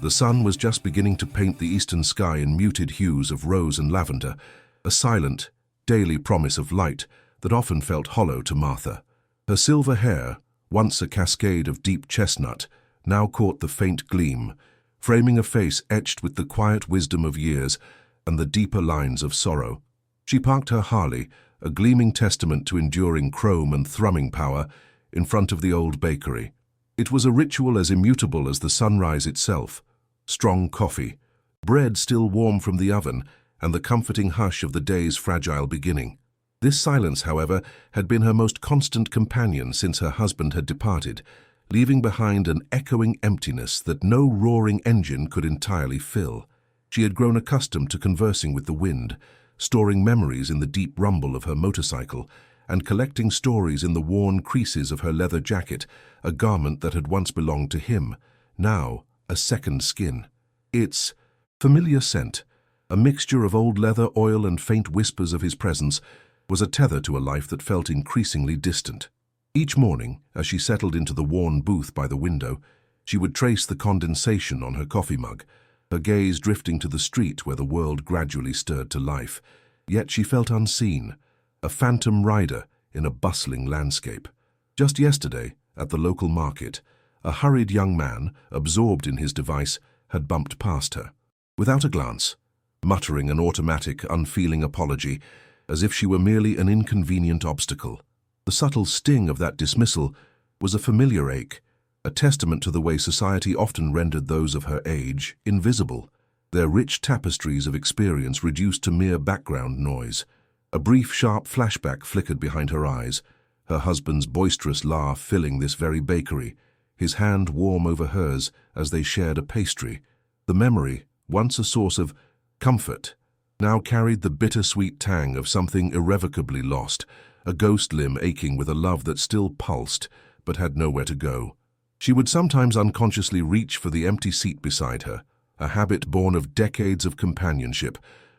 The sun was just beginning to paint the eastern sky in muted hues of rose and lavender, a silent, daily promise of light that often felt hollow to Martha. Her silver hair, once a cascade of deep chestnut, now caught the faint gleam, framing a face etched with the quiet wisdom of years and the deeper lines of sorrow. She parked her Harley, a gleaming testament to enduring chrome and thrumming power, in front of the old bakery. It was a ritual as immutable as the sunrise itself. Strong coffee, bread still warm from the oven, and the comforting hush of the day's fragile beginning. This silence, however, had been her most constant companion since her husband had departed, leaving behind an echoing emptiness that no roaring engine could entirely fill. She had grown accustomed to conversing with the wind, storing memories in the deep rumble of her motorcycle, and collecting stories in the worn creases of her leather jacket, a garment that had once belonged to him, now a second skin. Its familiar scent, a mixture of old leather, oil, and faint whispers of his presence, was a tether to a life that felt increasingly distant. Each morning, as she settled into the worn booth by the window, she would trace the condensation on her coffee mug, her gaze drifting to the street where the world gradually stirred to life. Yet she felt unseen, a phantom rider in a bustling landscape. Just yesterday, at the local market, a hurried young man, absorbed in his device, had bumped past her. Without a glance, muttering an automatic, unfeeling apology, as if she were merely an inconvenient obstacle. The subtle sting of that dismissal was a familiar ache, a testament to the way society often rendered those of her age invisible, their rich tapestries of experience reduced to mere background noise. A brief, sharp flashback flickered behind her eyes, her husband's boisterous laugh filling this very bakery, his hand warm over hers as they shared a pastry. The memory, once a source of comfort, now carried the bittersweet tang of something irrevocably lost, a ghost limb aching with a love that still pulsed but had nowhere to go. She would sometimes unconsciously reach for the empty seat beside her, a habit born of decades of companionship,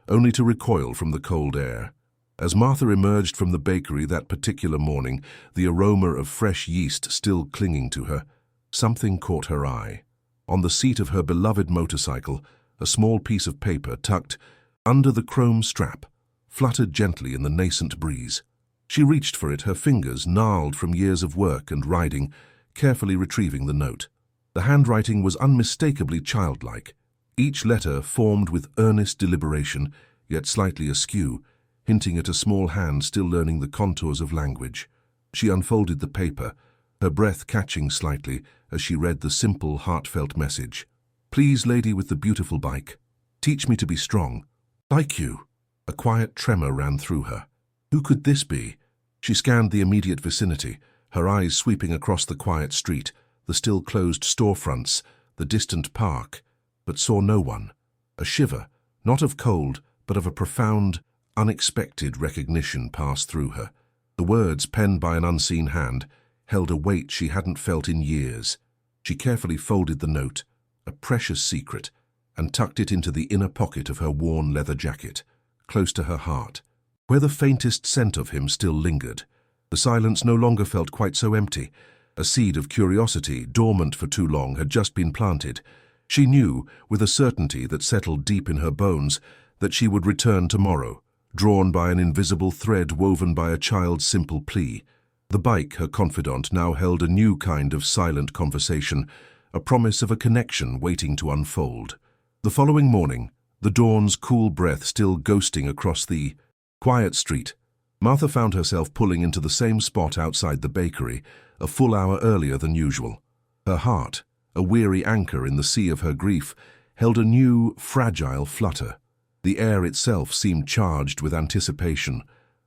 only to recoil from the cold air. As Martha emerged from the bakery that particular morning, the aroma of fresh yeast still clinging to her, something caught her eye. On the seat of her beloved motorcycle, a small piece of paper tucked under the chrome strap fluttered gently in the nascent breeze. She reached for it, her fingers gnarled from years of work and riding, carefully retrieving the note. The handwriting was unmistakably childlike, each letter formed with earnest deliberation, yet slightly askew, hinting at a small hand still learning the contours of language. She unfolded the paper, her breath catching slightly as she read the simple, heartfelt message. "Please, lady with the beautiful bike, teach me to be strong. Like you." A quiet tremor ran through her. Who could this be? She scanned the immediate vicinity, her eyes sweeping across the quiet street, the still closed storefronts, the distant park, but saw no one. A shiver, not of cold, but of a profound, unexpected recognition passed through her. The words, penned by an unseen hand, held a weight she hadn't felt in years. She carefully folded the note, a precious secret, and tucked it into the inner pocket of her worn leather jacket, close to her heart, where the faintest scent of him still lingered. The silence no longer felt quite so empty. A seed of curiosity, dormant for too long, had just been planted. She knew, with a certainty that settled deep in her bones, that she would return tomorrow, drawn by an invisible thread woven by a child's simple plea. The bike, her confidant, now held a new kind of silent conversation, a promise of a connection waiting to unfold. The following morning, the dawn's cool breath still ghosting across the quiet street, Martha found herself pulling into the same spot outside the bakery, a full hour earlier than usual. Her heart, a weary anchor in the sea of her grief, held a new, fragile flutter. The air itself seemed charged with anticipation,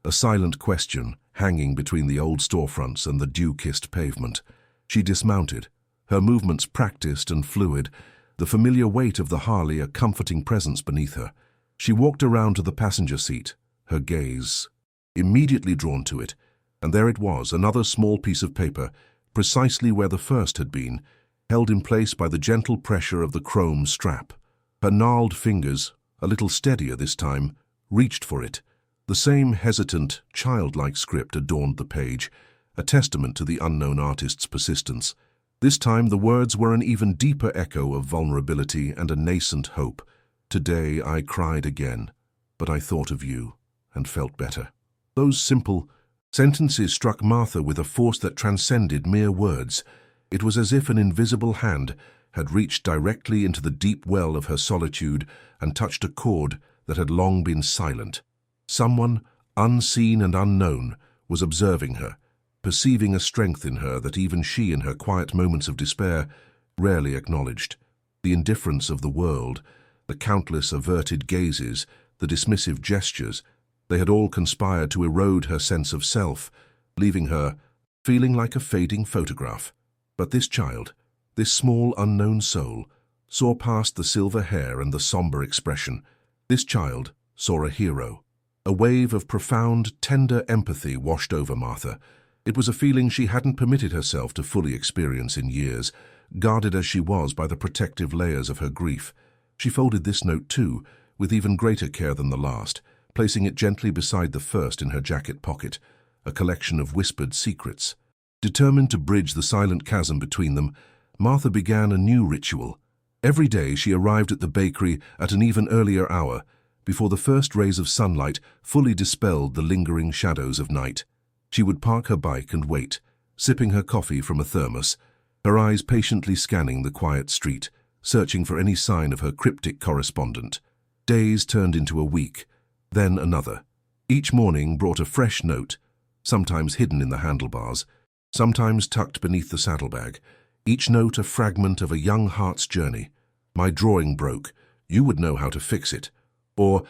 a silent question hanging between the old storefronts and the dew-kissed pavement. She dismounted, her movements practiced and fluid, the familiar weight of the Harley a comforting presence beneath her. She walked around to the passenger seat, her gaze immediately drawn to it, and there it was, another small piece of paper, precisely where the first had been, held in place by the gentle pressure of the chrome strap. Her gnarled fingers, a little steadier this time, reached for it. The same hesitant, childlike script adorned the page, a testament to the unknown artist's persistence. This time the words were an even deeper echo of vulnerability and a nascent hope. Today I cried again, but I thought of you and felt better. Those simple sentences struck Martha with a force that transcended mere words. It was as if an invisible hand had reached directly into the deep well of her solitude and touched a chord that had long been silent. Someone, unseen and unknown, was observing her, perceiving a strength in her that even she, in her quiet moments of despair, rarely acknowledged. The indifference of the world, the countless averted gazes, the dismissive gestures, they had all conspired to erode her sense of self, leaving her feeling like a fading photograph. But this child, this small unknown soul, saw past the silver hair and the somber expression. This child saw a hero. A wave of profound, tender empathy washed over Martha. It was a feeling she hadn't permitted herself to fully experience in years, guarded as she was by the protective layers of her grief. She folded this note too, with even greater care than the last, placing it gently beside the first in her jacket pocket, a collection of whispered secrets. Determined to bridge the silent chasm between them, Martha began a new ritual. Every day she arrived at the bakery at an even earlier hour, before the first rays of sunlight fully dispelled the lingering shadows of night. She would park her bike and wait, sipping her coffee from a thermos, her eyes patiently scanning the quiet street, searching for any sign of her cryptic correspondent. Days turned into a week, then another. Each morning brought a fresh note, sometimes hidden in the handlebars, sometimes tucked beneath the saddlebag, each note a fragment of a young heart's journey. My drawing broke. You would know how to fix it. Or,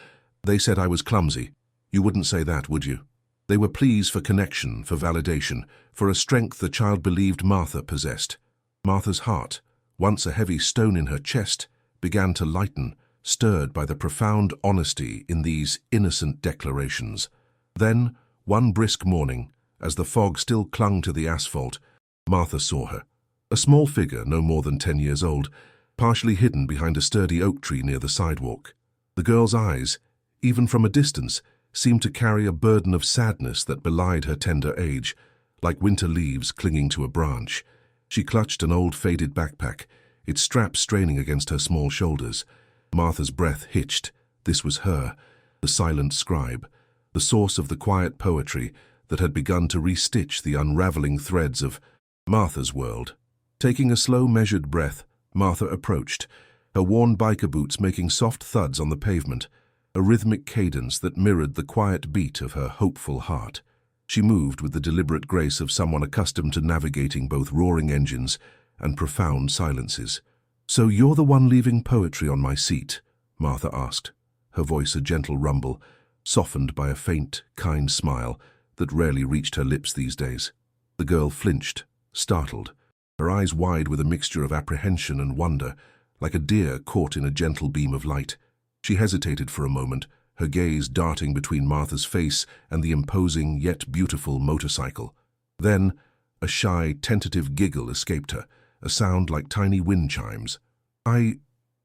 they said I was clumsy. You wouldn't say that, would you? They were pleas for connection, for validation, for a strength the child believed Martha possessed. Martha's heart, once a heavy stone in her chest, began to lighten, stirred by the profound honesty in these innocent declarations. Then, one brisk morning, as the fog still clung to the asphalt, Martha saw her. A small figure, no more than 10 years old, partially hidden behind a sturdy oak tree near the sidewalk. The girl's eyes, even from a distance, seemed to carry a burden of sadness that belied her tender age, like winter leaves clinging to a branch. She clutched an old faded backpack, its strap straining against her small shoulders. Martha's breath hitched. This was her, the silent scribe, the source of the quiet poetry that had begun to restitch the unraveling threads of Martha's world. Taking a slow, measured breath, Martha approached, her worn biker boots making soft thuds on the pavement, a rhythmic cadence that mirrored the quiet beat of her hopeful heart. She moved with the deliberate grace of someone accustomed to navigating both roaring engines and profound silences. "So you're the one leaving poetry on my seat?" Martha asked, her voice a gentle rumble, softened by a faint, kind smile that rarely reached her lips these days. The girl flinched, startled, her eyes wide with a mixture of apprehension and wonder, like a deer caught in a gentle beam of light. She hesitated for a moment, her gaze darting between Martha's face and the imposing yet beautiful motorcycle. Then, a shy, tentative giggle escaped her, a sound like tiny wind chimes. I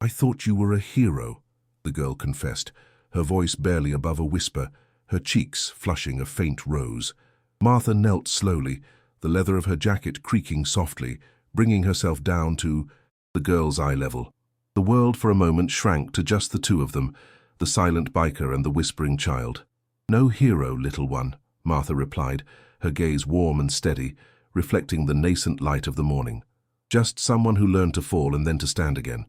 thought you were a hero," the girl confessed, her voice barely above a whisper, her cheeks flushing a faint rose. Martha knelt slowly, the leather of her jacket creaking softly, bringing herself down to the girl's eye level. The world for a moment shrank to just the two of them, the silent biker and the whispering child. "No hero, little one," Martha replied, her gaze warm and steady, reflecting the nascent light of the morning. "Just someone who learned to fall and then to stand again.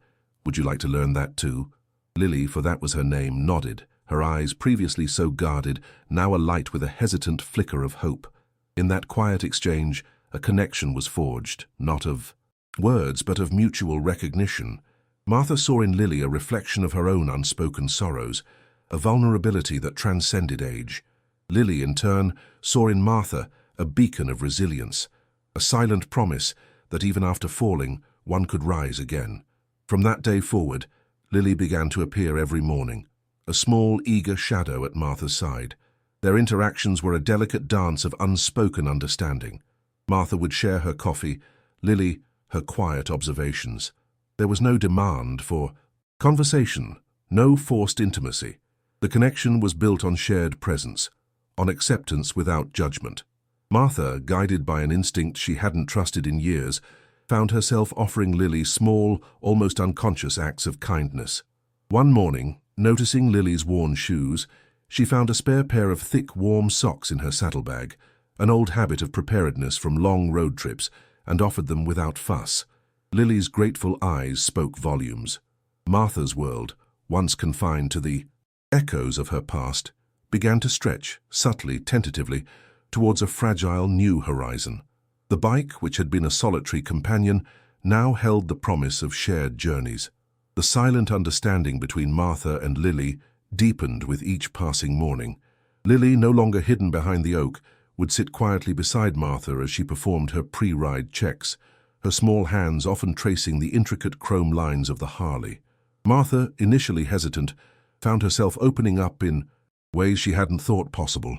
Would you like to learn that too?" Lily, for that was her name, nodded, her eyes, previously so guarded, now alight with a hesitant flicker of hope. In that quiet exchange, a connection was forged, not of words, but of mutual recognition. Martha saw in Lily a reflection of her own unspoken sorrows, a vulnerability that transcended age. Lily, in turn, saw in Martha a beacon of resilience, a silent promise that even after falling, one could rise again. From that day forward, Lily began to appear every morning, a small, eager shadow at Martha's side. Their interactions were a delicate dance of unspoken understanding. Martha would share her coffee, Lily her quiet observations. There was no demand for conversation, no forced intimacy. The connection was built on shared presence, on acceptance without judgment. Martha, guided by an instinct she hadn't trusted in years, found herself offering Lily small, almost unconscious acts of kindness. One morning, noticing Lily's worn shoes, she found a spare pair of thick, warm socks in her saddlebag, an old habit of preparedness from long road trips, and offered them without fuss. Lily's grateful eyes spoke volumes. Martha's world, once confined to the echoes of her past, began to stretch, subtly, tentatively, towards a fragile new horizon. The bike, which had been a solitary companion, now held the promise of shared journeys. The silent understanding between Martha and Lily deepened with each passing morning. Lily, no longer hidden behind the oak, would sit quietly beside Martha as she performed her pre-ride checks, her small hands often tracing the intricate chrome lines of the Harley. Martha, initially hesitant, found herself opening up in ways she hadn't thought possible.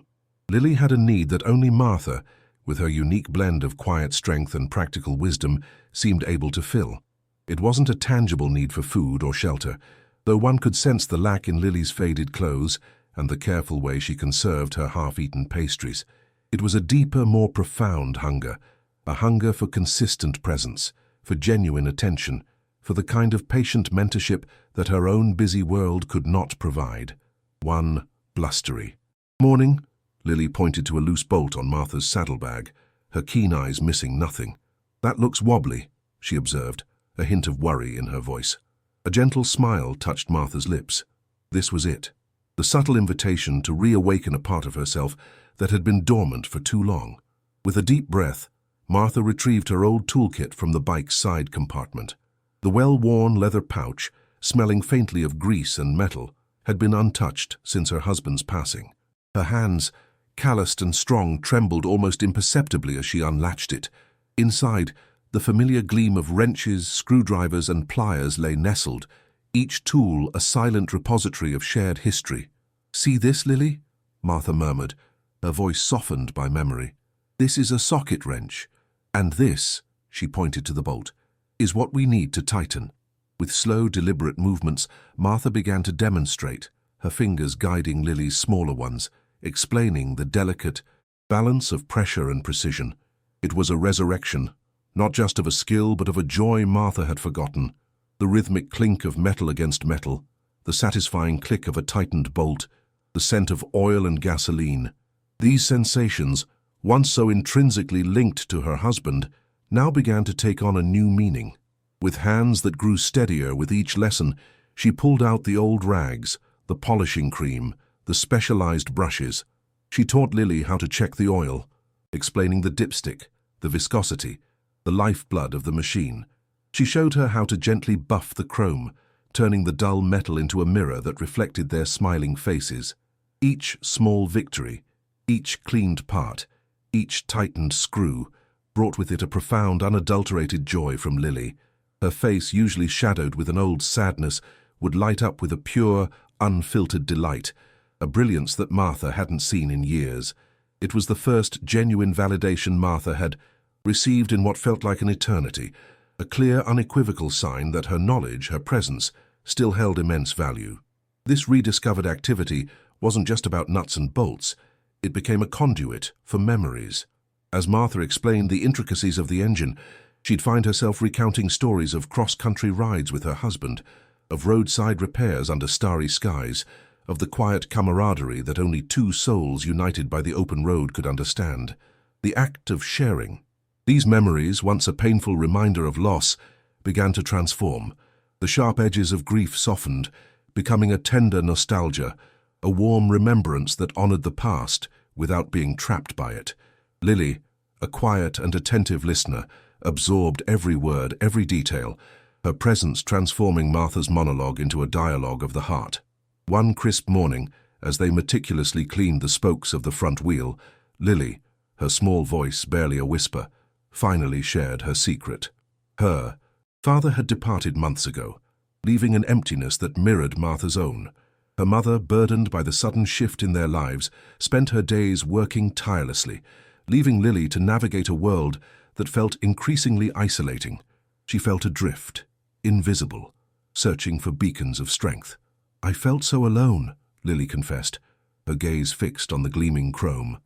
Lily had a need that only Martha, with her unique blend of quiet strength and practical wisdom, seemed able to fill. It wasn't a tangible need for food or shelter, though one could sense the lack in Lily's faded clothes and the careful way she conserved her half-eaten pastries. It was a deeper, more profound hunger, a hunger for consistent presence, for genuine attention, for the kind of patient mentorship that her own busy world could not provide. One blustery morning, Lily pointed to a loose bolt on Martha's saddlebag, her keen eyes missing nothing. "That looks wobbly," she observed, a hint of worry in her voice. A gentle smile touched Martha's lips. This was it, the subtle invitation to reawaken a part of herself that had been dormant for too long. With a deep breath, Martha retrieved her old toolkit from the bike's side compartment. The well-worn leather pouch, smelling faintly of grease and metal, had been untouched since her husband's passing. Her hands, calloused and strong, trembled almost imperceptibly as she unlatched it. Inside, the familiar gleam of wrenches, screwdrivers, and pliers lay nestled, each tool a silent repository of shared history. "See this, Lily?" Martha murmured, her voice softened by memory. "This is a socket wrench, and this," she pointed to the bolt, "is what we need to tighten." With slow, deliberate movements, Martha began to demonstrate, her fingers guiding Lily's smaller ones, explaining the delicate balance of pressure and precision. It was a resurrection, not just of a skill, but of a joy Martha had forgotten. The rhythmic clink of metal against metal, the satisfying click of a tightened bolt, the scent of oil and gasoline. These sensations, once so intrinsically linked to her husband, now began to take on a new meaning. With hands that grew steadier with each lesson, she pulled out the old rags, the polishing cream, the specialized brushes. She taught Lily how to check the oil, explaining the dipstick, the viscosity, the lifeblood of the machine. She showed her how to gently buff the chrome, turning the dull metal into a mirror that reflected their smiling faces. Each small victory, each cleaned part, each tightened screw, brought with it a profound, unadulterated joy from Lily. Her face, usually shadowed with an old sadness, would light up with a pure, unfiltered delight, a brilliance that Martha hadn't seen in years. It was the first genuine validation Martha had received in what felt like an eternity, a clear, unequivocal sign that her knowledge, her presence, still held immense value. This rediscovered activity wasn't just about nuts and bolts, it became a conduit for memories. As Martha explained the intricacies of the engine, she'd find herself recounting stories of cross-country rides with her husband, of roadside repairs under starry skies, of the quiet camaraderie that only two souls united by the open road could understand. The act of sharing. These memories, once a painful reminder of loss, began to transform. The sharp edges of grief softened, becoming a tender nostalgia, a warm remembrance that honored the past without being trapped by it. Lily, a quiet and attentive listener, absorbed every word, every detail, her presence transforming Martha's monologue into a dialogue of the heart. One crisp morning, as they meticulously cleaned the spokes of the front wheel, Lily, her small voice barely a whisper, finally shared her secret. Her father had departed months ago, leaving an emptiness that mirrored Martha's own. Her mother, burdened by the sudden shift in their lives, spent her days working tirelessly, leaving Lily to navigate a world that felt increasingly isolating. She felt adrift, invisible, searching for beacons of strength. "I felt so alone," Lily confessed, her gaze fixed on the gleaming chrome.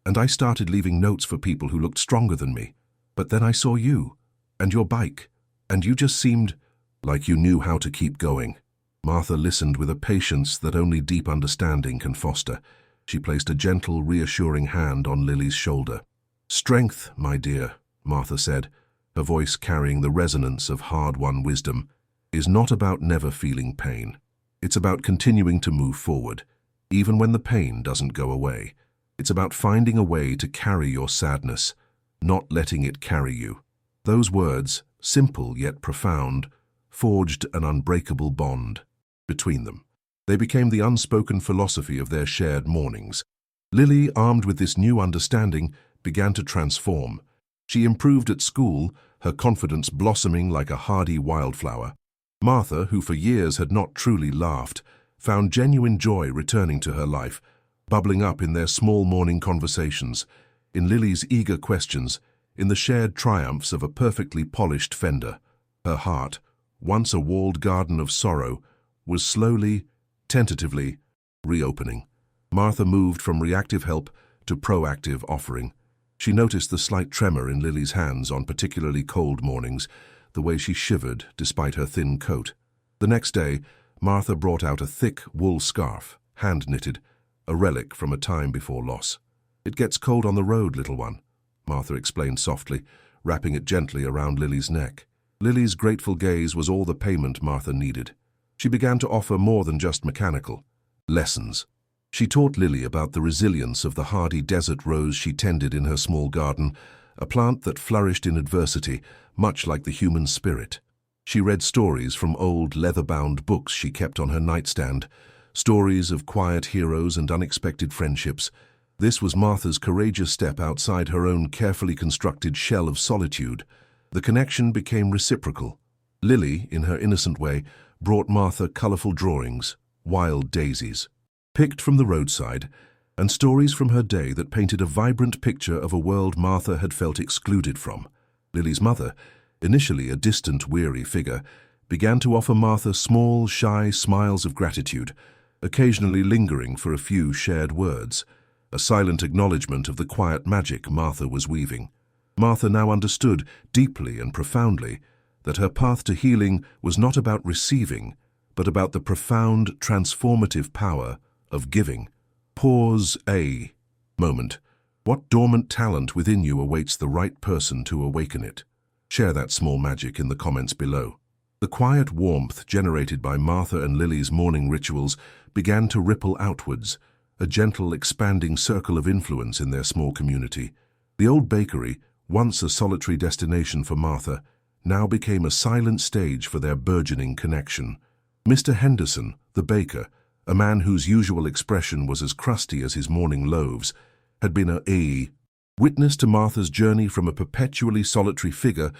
"And I started leaving notes for people who looked stronger than me. But then I saw you. And your bike. And you just seemed like you knew how to keep going. Martha listened with a patience that only deep understanding can foster. She placed a gentle, reassuring hand on Lily's shoulder. "Strength, my dear," Martha said, her voice carrying the resonance of hard-won wisdom, "is not about never feeling pain. It's about continuing to move forward, even when the pain doesn't go away. It's about finding a way to carry your sadness, not letting it carry you." Those words, simple yet profound, forged an unbreakable bond between them. They became the unspoken philosophy of their shared mornings. Lily, armed with this new understanding, began to transform. She improved at school, her confidence blossoming like a hardy wildflower. Martha, who for years had not truly laughed, found genuine joy returning to her life, bubbling up in their small morning conversations, in Lily's eager questions, in the shared triumphs of a perfectly polished fender. Her heart, once a walled garden of sorrow, was slowly, tentatively, reopening. Martha moved from reactive help to proactive offering. She noticed the slight tremor in Lily's hands on particularly cold mornings, the way she shivered despite her thin coat. The next day, Martha brought out a thick wool scarf, hand-knitted, a relic from a time before loss. "It gets cold on the road, little one," Martha explained softly, wrapping it gently around Lily's neck. Lily's grateful gaze was all the payment Martha needed. She began to offer more than just mechanical lessons. She taught Lily about the resilience of the hardy desert rose she tended in her small garden, a plant that flourished in adversity, much like the human spirit. She read stories from old leather-bound books she kept on her nightstand, stories of quiet heroes and unexpected friendships. This was Martha's courageous step outside her own carefully constructed shell of solitude. The connection became reciprocal. Lily, in her innocent way, brought Martha colorful drawings, wild daisies, picked from the roadside, and stories from her day that painted a vibrant picture of a world Martha had felt excluded from. Lily's mother, initially a distant, weary figure, began to offer Martha small, shy smiles of gratitude, occasionally lingering for a few shared words, a silent acknowledgement of the quiet magic Martha was weaving. Martha now understood, deeply and profoundly, that her path to healing was not about receiving, but about the profound, transformative power of giving. Pause a moment. What dormant talent within you awaits the right person to awaken it? Share that small magic in the comments below. The quiet warmth generated by Martha and Lily's morning rituals began to ripple outwards, a gentle, expanding circle of influence in their small community. The old bakery, once a solitary destination for Martha, now became a silent stage for their burgeoning connection. Mr. Henderson, the baker, a man whose usual expression was as crusty as his morning loaves, had been a witness to Martha's journey from a perpetually solitary figure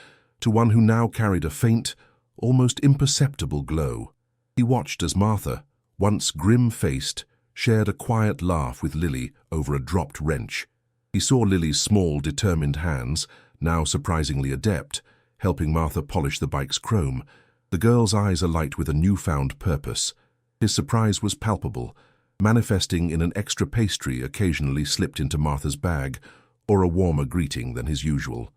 to one who now carried a faint, almost imperceptible glow. He watched as Martha, once grim-faced, shared a quiet laugh with Lily over a dropped wrench. He saw Lily's small, determined hands, now surprisingly adept, helping Martha polish the bike's chrome, the girl's eyes alight with a newfound purpose. His surprise was palpable, manifesting in an extra pastry occasionally slipped into Martha's bag, or a warmer greeting than his usual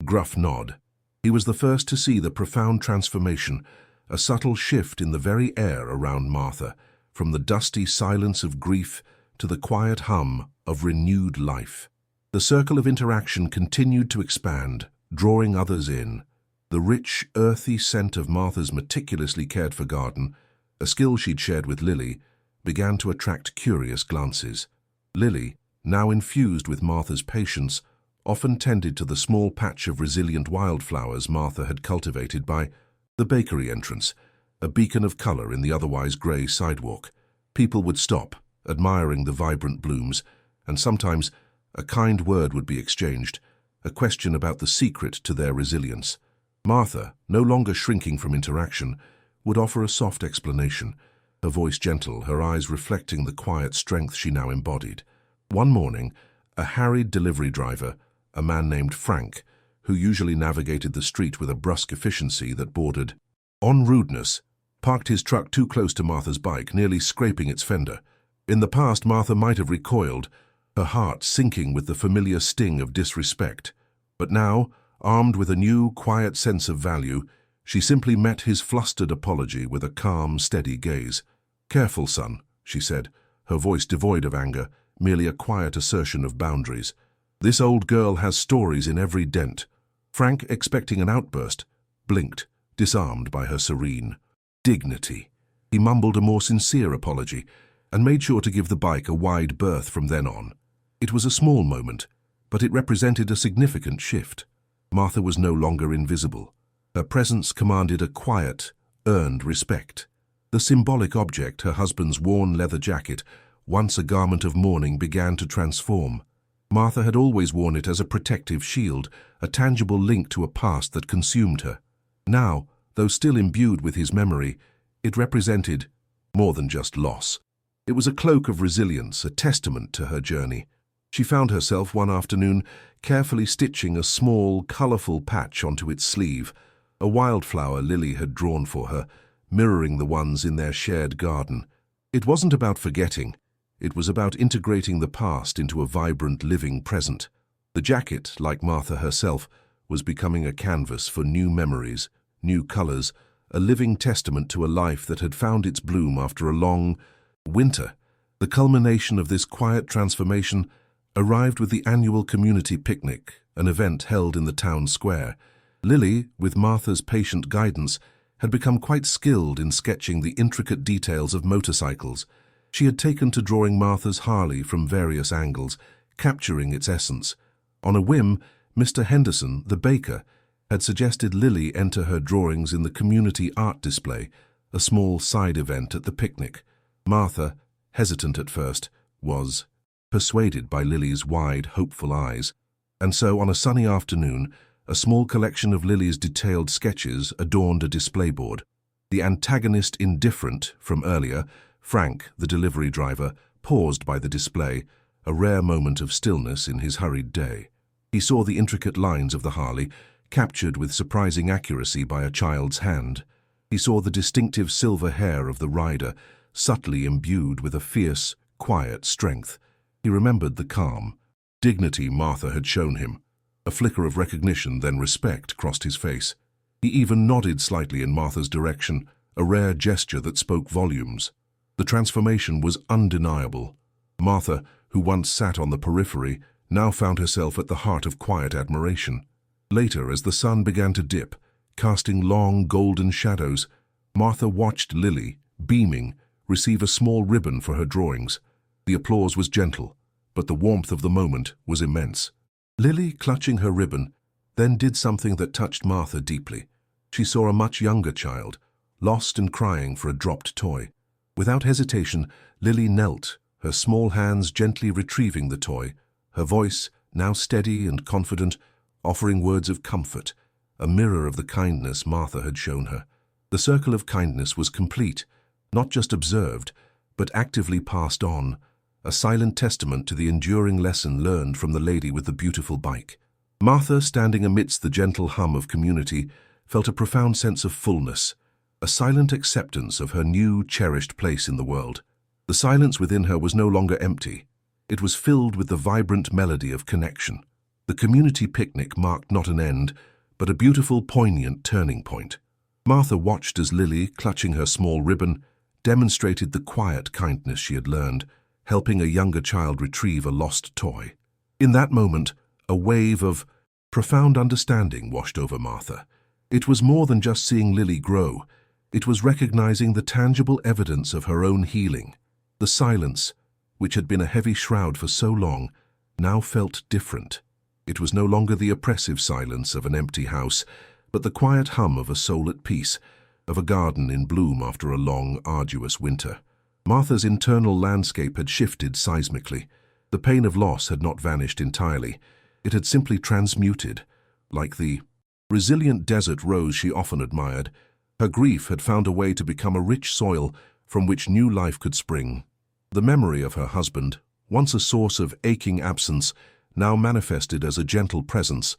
gruff nod. He was the first to see the profound transformation, a subtle shift in the very air around Martha, from the dusty silence of grief to the quiet hum of renewed life. The circle of interaction continued to expand, drawing others in. The rich, earthy scent of Martha's meticulously cared-for garden, a skill she'd shared with Lily, began to attract curious glances. Lily, now infused with Martha's patience, often tended to the small patch of resilient wildflowers Martha had cultivated by the bakery entrance, a beacon of color in the otherwise gray sidewalk. People would stop, admiring the vibrant blooms, and sometimes a kind word would be exchanged, a question about the secret to their resilience. Martha, no longer shrinking from interaction, would offer a soft explanation, her voice gentle, her eyes reflecting the quiet strength she now embodied. One morning, a harried delivery driver, a man named Frank, who usually navigated the street with a brusque efficiency that bordered on rudeness, parked his truck too close to Martha's bike, nearly scraping its fender. In the past, Martha might have recoiled, her heart sinking with the familiar sting of disrespect. But now, Armed with a new, quiet sense of value, she simply met his flustered apology with a calm, steady gaze. "Careful, son," she said, her voice devoid of anger, merely a quiet assertion of boundaries. "This old girl has stories in every dent." Frank, expecting an outburst, blinked, disarmed by her serene dignity. He mumbled a more sincere apology and made sure to give the bike a wide berth from then on. It was a small moment, but it represented a significant shift. Martha was no longer invisible. Her presence commanded a quiet, earned respect. The symbolic object, her husband's worn leather jacket, once a garment of mourning, began to transform. Martha had always worn it as a protective shield, a tangible link to a past that consumed her. Now, though still imbued with his memory, it represented more than just loss. It was a cloak of resilience, a testament to her journey. She found herself one afternoon carefully stitching a small, colourful patch onto its sleeve, a wildflower Lily had drawn for her, mirroring the ones in their shared garden. It wasn't about forgetting. It was about integrating the past into a vibrant, living present. The jacket, like Martha herself, was becoming a canvas for new memories, new colours, a living testament to a life that had found its bloom after a long winter. The culmination of this quiet transformation arrived with the annual community picnic, an event held in the town square. Lily, with Martha's patient guidance, had become quite skilled in sketching the intricate details of motorcycles. She had taken to drawing Martha's Harley from various angles, capturing its essence. On a whim, Mr. Henderson, the baker, had suggested Lily enter her drawings in the community art display, a small side event at the picnic. Martha, hesitant at first, was persuaded by Lily's wide, hopeful eyes. And so, on a sunny afternoon, a small collection of Lily's detailed sketches adorned a display board. The antagonist indifferent from earlier, Frank, the delivery driver, paused by the display, a rare moment of stillness in his hurried day. He saw the intricate lines of the Harley, captured with surprising accuracy by a child's hand. He saw the distinctive silver hair of the rider, subtly imbued with a fierce, quiet strength. He remembered the calm dignity Martha had shown him. A flicker of recognition, then respect, crossed his face. He even nodded slightly in Martha's direction, a rare gesture that spoke volumes. The transformation was undeniable. Martha, who once sat on the periphery, now found herself at the heart of quiet admiration. Later, as the sun began to dip, casting long golden shadows, Martha watched Lily, beaming, receive a small ribbon for her drawings. The applause was gentle, but the warmth of the moment was immense. Lily, clutching her ribbon, then did something that touched Martha deeply. She saw a much younger child, lost and crying for a dropped toy. Without hesitation, Lily knelt, her small hands gently retrieving the toy, her voice, now steady and confident, offering words of comfort, a mirror of the kindness Martha had shown her. The circle of kindness was complete, not just observed, but actively passed on, a silent testament to the enduring lesson learned from the lady with the beautiful bike. Martha, standing amidst the gentle hum of community, felt a profound sense of fullness, a silent acceptance of her new, cherished place in the world. The silence within her was no longer empty. It was filled with the vibrant melody of connection. The community picnic marked not an end, but a beautiful, poignant turning point. Martha watched as Lily, clutching her small ribbon, demonstrated the quiet kindness she had learned, helping a younger child retrieve a lost toy. In that moment, a wave of profound understanding washed over Martha. It was more than just seeing Lily grow. It was recognizing the tangible evidence of her own healing. The silence, which had been a heavy shroud for so long, now felt different. It was no longer the oppressive silence of an empty house, but the quiet hum of a soul at peace, of a garden in bloom after a long, arduous winter. Martha's internal landscape had shifted seismically. The pain of loss had not vanished entirely. It had simply transmuted. Like the resilient desert rose she often admired, her grief had found a way to become a rich soil from which new life could spring. The memory of her husband, once a source of aching absence, now manifested as a gentle presence,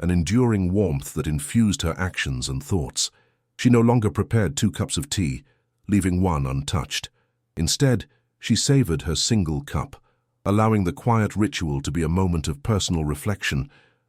an enduring warmth that infused her actions and thoughts. She no longer prepared 2 cups of tea, leaving one untouched. Instead, she savored her single cup, allowing the quiet ritual to be a moment of personal reflection,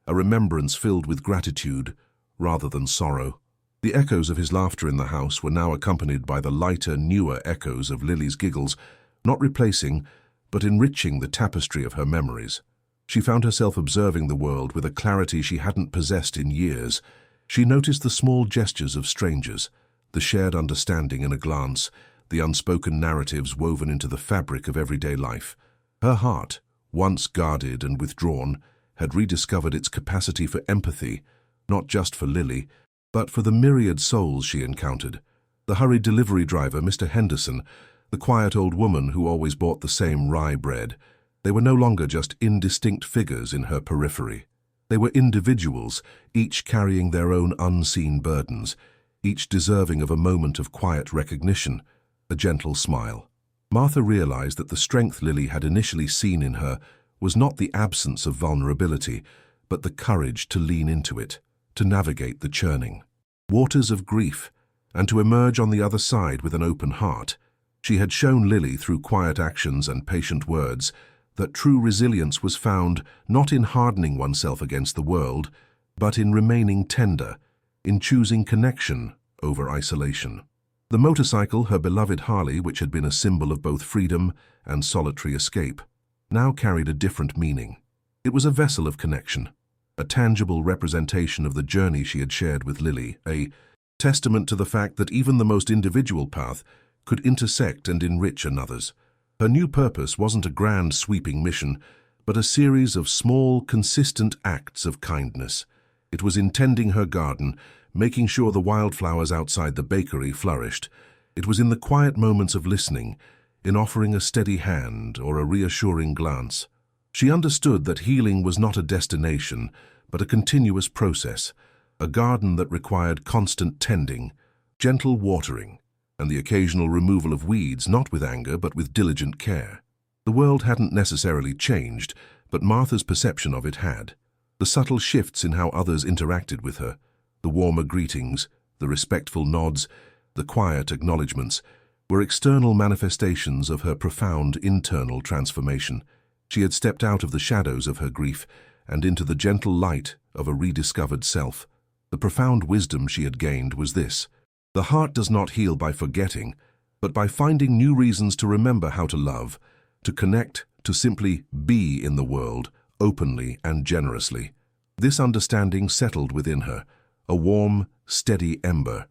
a remembrance filled with gratitude rather than sorrow. The echoes of his laughter in the house were now accompanied by the lighter, newer echoes of Lily's giggles, not replacing, but enriching the tapestry of her memories. She found herself observing the world with a clarity she hadn't possessed in years. She noticed the small gestures of strangers, the shared understanding in a glance, the unspoken narratives woven into the fabric of everyday life. Her heart, once guarded and withdrawn, had rediscovered its capacity for empathy, not just for Lily, but for the myriad souls she encountered. The hurried delivery driver, Mr. Henderson, the quiet old woman who always bought the same rye bread. They were no longer just indistinct figures in her periphery. They were individuals, each carrying their own unseen burdens, each deserving of a moment of quiet recognition, a gentle smile. Martha realized that the strength Lily had initially seen in her was not the absence of vulnerability, but the courage to lean into it, to navigate the churning waters of grief, and to emerge on the other side with an open heart. She had shown Lily through quiet actions and patient words that true resilience was found not in hardening oneself against the world, but in remaining tender, in choosing connection over isolation. The motorcycle, her beloved Harley, which had been a symbol of both freedom and solitary escape, now carried a different meaning. It was a vessel of connection, a tangible representation of the journey she had shared with Lily, a testament to the fact that even the most individual path could intersect and enrich another's. Her new purpose wasn't a grand sweeping mission, but a series of small, consistent acts of kindness. It was in tending her garden, making sure the wildflowers outside the bakery flourished. It was in the quiet moments of listening, in offering a steady hand or a reassuring glance. She understood that healing was not a destination, but a continuous process, a garden that required constant tending, gentle watering, and the occasional removal of weeds, not with anger but with diligent care. The world hadn't necessarily changed, but Martha's perception of it had. The subtle shifts in how others interacted with her, the warmer greetings, the respectful nods, the quiet acknowledgements, were external manifestations of her profound internal transformation. She had stepped out of the shadows of her grief and into the gentle light of a rediscovered self. The profound wisdom she had gained was this: the heart does not heal by forgetting, but by finding new reasons to remember how to love, to connect, to simply be in the world, openly and generously. This understanding settled within her, a warm, steady ember,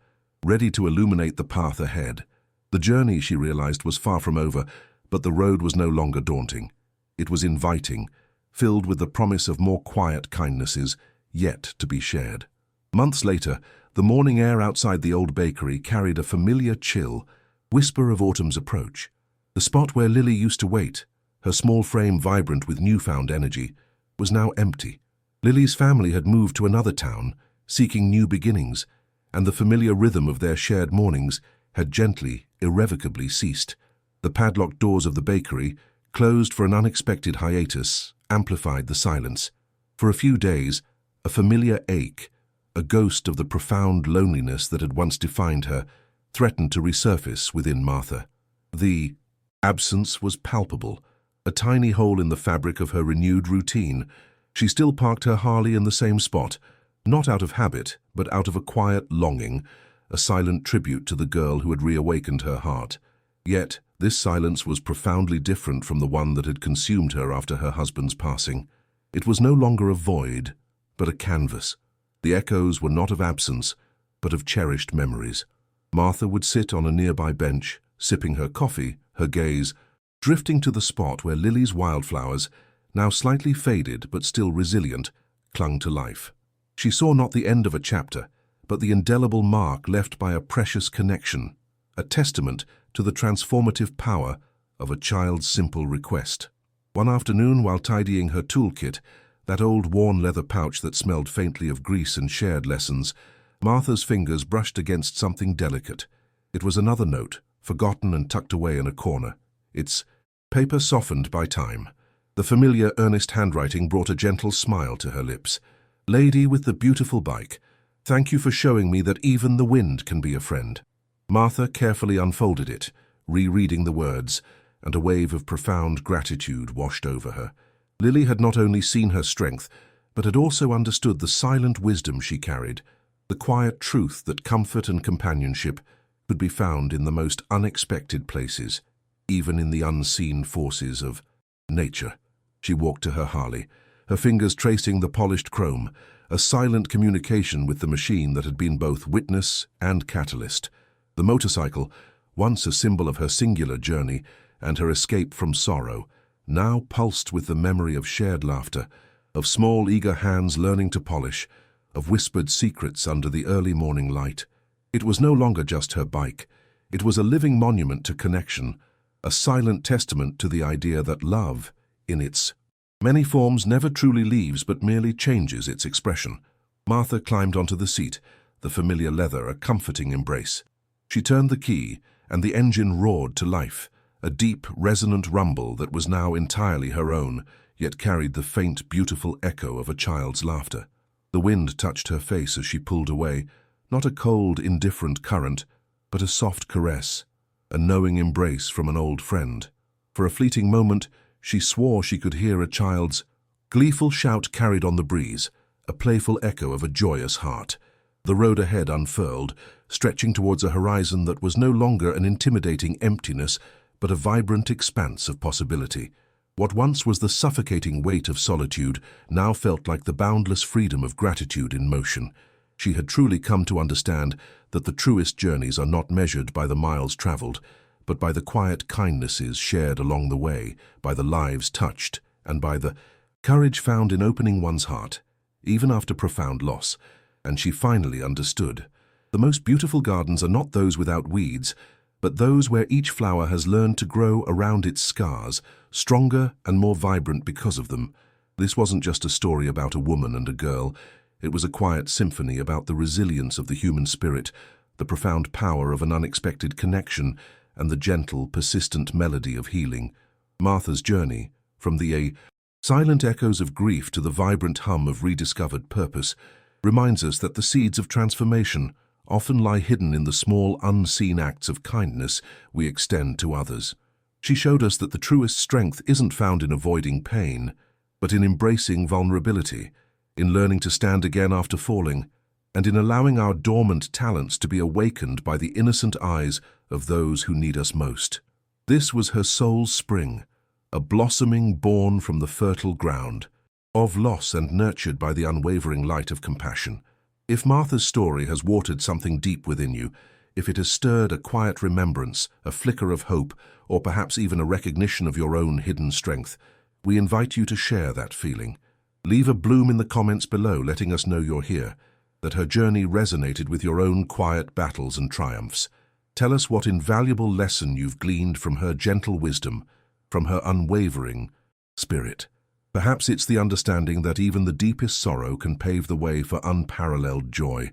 ready to illuminate the path ahead. The journey, she realized, was far from over, but the road was no longer daunting. It was inviting, filled with the promise of more quiet kindnesses yet to be shared. Months later, the morning air outside the old bakery carried a familiar chill, whisper of autumn's approach. The spot where Lily used to wait, her small frame vibrant with newfound energy, was now empty. Lily's family had moved to another town, seeking new beginnings, and the familiar rhythm of their shared mornings had gently, irrevocably ceased. The padlocked doors of the bakery, closed for an unexpected hiatus, amplified the silence. For a few days, a familiar ache, a ghost of the profound loneliness that had once defined her, threatened to resurface within Martha. The absence was palpable, a tiny hole in the fabric of her renewed routine. She still parked her Harley in the same spot, not out of habit, but out of a quiet longing, a silent tribute to the girl who had reawakened her heart. Yet, this silence was profoundly different from the one that had consumed her after her husband's passing. It was no longer a void, but a canvas. The echoes were not of absence, but of cherished memories. Martha would sit on a nearby bench, sipping her coffee, her gaze drifting to the spot where Lily's wildflowers, now slightly faded but still resilient, clung to life. She saw not the end of a chapter, but the indelible mark left by a precious connection, a testament to the transformative power of a child's simple request. One afternoon, while tidying her toolkit, that old worn leather pouch that smelled faintly of grease and shared lessons, Martha's fingers brushed against something delicate. It was another note, forgotten and tucked away in a corner. Its paper softened by time. The familiar, earnest handwriting brought a gentle smile to her lips. "Lady with the beautiful bike, thank you for showing me that even the wind can be a friend." Martha carefully unfolded it, rereading the words, and a wave of profound gratitude washed over her. Lily had not only seen her strength, but had also understood the silent wisdom she carried, the quiet truth that comfort and companionship could be found in the most unexpected places, even in the unseen forces of nature. She walked to her Harley, her fingers tracing the polished chrome, a silent communication with the machine that had been both witness and catalyst. The motorcycle, once a symbol of her singular journey and her escape from sorrow, now pulsed with the memory of shared laughter, of small eager hands learning to polish, of whispered secrets under the early morning light. It was no longer just her bike. It was a living monument to connection, a silent testament to the idea that love, in its many forms, never truly leaves but merely changes its expression. Martha climbed onto the seat, the familiar leather a comforting embrace. She turned the key, and the engine roared to life, a deep, resonant rumble that was now entirely her own, yet carried the faint, beautiful echo of a child's laughter. The wind touched her face as she pulled away, not a cold, indifferent current, but a soft caress, a knowing embrace from an old friend. For a fleeting moment, she swore she could hear a child's gleeful shout carried on the breeze, a playful echo of a joyous heart. The road ahead unfurled, stretching towards a horizon that was no longer an intimidating emptiness, but a vibrant expanse of possibility. What once was the suffocating weight of solitude now felt like the boundless freedom of gratitude in motion. She had truly come to understand that the truest journeys are not measured by the miles traveled, but by the quiet kindnesses shared along the way, by the lives touched, and by the courage found in opening one's heart, even after profound loss. And she finally understood. The most beautiful gardens are not those without weeds, but those where each flower has learned to grow around its scars, stronger and more vibrant because of them. This wasn't just a story about a woman and a girl. It was a quiet symphony about the resilience of the human spirit, the profound power of an unexpected connection, and the gentle, persistent melody of healing. Martha's journey, from the silent echoes of grief to the vibrant hum of rediscovered purpose, reminds us that the seeds of transformation often lie hidden in the small, unseen acts of kindness we extend to others. She showed us that the truest strength isn't found in avoiding pain, but in embracing vulnerability, in learning to stand again after falling, and in allowing our dormant talents to be awakened by the innocent eyes of those who need us most. This was her soul's spring, a blossoming born from the fertile ground, of loss and nurtured by the unwavering light of compassion. If Martha's story has watered something deep within you, if it has stirred a quiet remembrance, a flicker of hope, or perhaps even a recognition of your own hidden strength, we invite you to share that feeling. Leave a bloom in the comments below, letting us know you're here, that her journey resonated with your own quiet battles and triumphs. Tell us what invaluable lesson you've gleaned from her gentle wisdom, from her unwavering spirit. Perhaps it's the understanding that even the deepest sorrow can pave the way for unparalleled joy,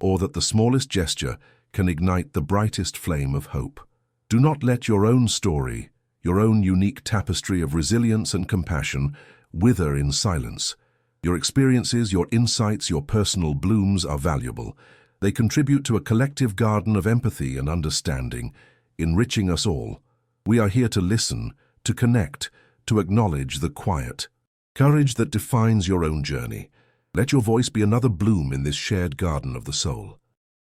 or that the smallest gesture can ignite the brightest flame of hope. Do not let your own story, your own unique tapestry of resilience and compassion, wither in silence. Your experiences, your insights, your personal blooms are valuable. They contribute to a collective garden of empathy and understanding, enriching us all. We are here to listen, to connect, to acknowledge the quiet courage that defines your own journey. Let your voice be another bloom in this shared garden of the soul.